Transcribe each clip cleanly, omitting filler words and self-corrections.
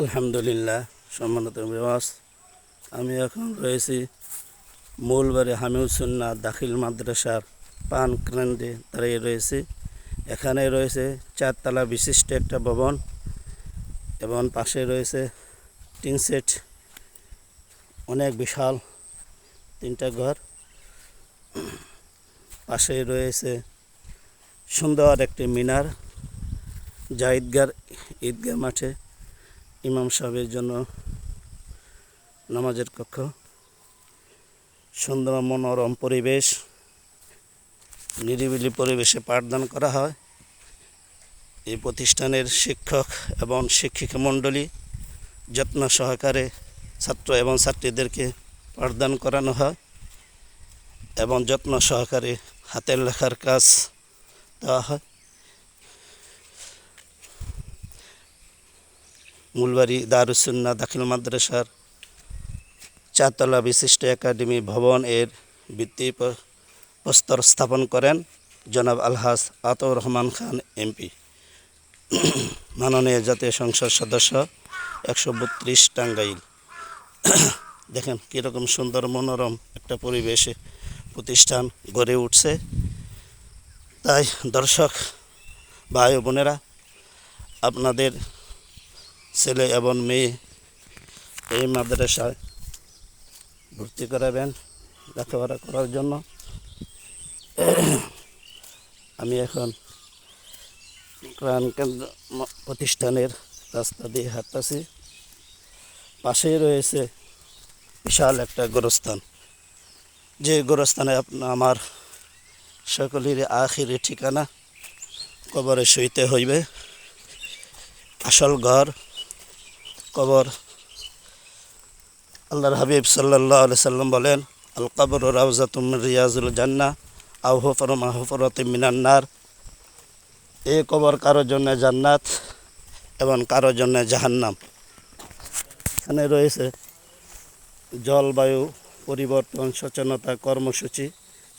আলহামদুলিল্লাহ। সম্মানিত বিওয়াস, আমি এখন রয়েছি মূলবাড়ি হামিউসুন্নাহ দাখিল মাদ্রাসার পান কেন্দ্রে দাঁড়িয়ে রয়েছি। এখানে রয়েছে 4 তলা বিশিষ্ট একটা ভবন এবং পাশে রয়েছে টিন সেট, অনেক বিশাল 3টা ঘর। পাশে রয়েছে সুন্দর একটি মিনার, যা ঈদগাহ মাঠে ইমাম সাহেবের জন্য নামাজের কক্ষ। সুন্দর মনোরম পরিবেশ, নিরিবিলি পরিবেশে পাঠদান করা হয়। এই প্রতিষ্ঠানের শিক্ষক এবং শিক্ষিকা মণ্ডলী যত্ন সহকারে ছাত্র এবং ছাত্রীদেরকে পাঠদান করানো হয় এবং যত্ন সহকারে হাতের লেখার কাজ দেওয়া হয়। মূলবাড়ি দারুসুন্নাহ দাখিল মাদ্রাসার 4 তলা বিশিষ্ট একাডেমি ভবন এর ভিত্তি প্রস্তর স্থাপন করেন জনাব আলহাজ আতাউর রহমান খান এমপি, মাননীয় জাতীয় সংসদ সদস্য 132 টাঙ্গাইল। দেখেন কীরকম সুন্দর মনোরম একটা পরিবেশে প্রতিষ্ঠান গড়ে উঠছে। তাই দর্শক ভাই ও বোনেরা, আপনাদের ছেলে এবং মেয়ে এই মাদ্রাসায় ভর্তি করাবেন লেখাপড়া করার জন্য। আমি এখন প্রাণ কেন্দ্র প্রতিষ্ঠানের রাস্তা দিয়ে হাঁটতেছি। পাশেই রয়েছে বিশাল একটা গোরস্থান, যে গোরস্থানে আমার সকলেরই আখিরি ঠিকানা, কবরে শুইতে হইবে। আসল ঘর কবর। আল্লাহর হাবিব সাল্লাল্লাহু আলাইহি সাল্লাম বলেন, আল কবরু রাউযাতুম মিন রিয়াজিল জান্নাহ আও হুফরুম হুফরাতিম মিনান নার। এই কবর কারোর জন্য জান্নাত এবং কারোর জন্য জাহান্নাম। এখানে রয়েছে জলবায়ু পরিবর্তন সচেতনতা কর্মসূচি।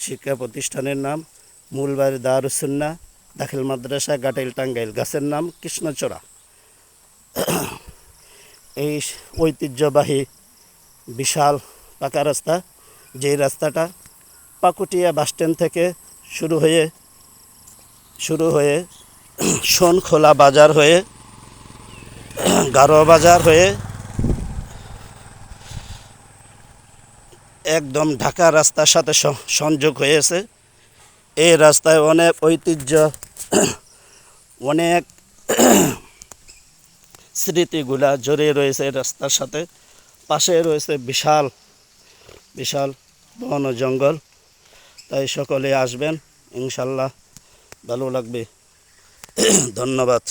শিক্ষা প্রতিষ্ঠানের নাম মূলবাড়ি দারুসুন্নাহ দাখিল মাদ্রাসা, গাটাইল, টাঙ্গাইল। গাছের নাম কৃষ্ণচূড়া। এই ঐতিহ্যবাহী বিশাল পাকা রাস্তা, যেই রাস্তাটা পাকুটিয়া বাসস্ট্যান্ড থেকে শুরু হয়ে সোনখোলা বাজার হয়ে গারো বাজার হয়ে একদম ঢাকা রাস্তার সাথে সংযোগ হয়েছে। এই রাস্তায় অনেক ঐতিহ্য, অনেক স্মৃতিগুলা জড়িয়ে রয়েছে এই রাস্তার সাথে। পাশে রয়েছে বিশাল বিশাল বন ও জঙ্গল। তাই সকলে আসবেন, ইনশাল্লাহ ভালো লাগবে। ধন্যবাদ।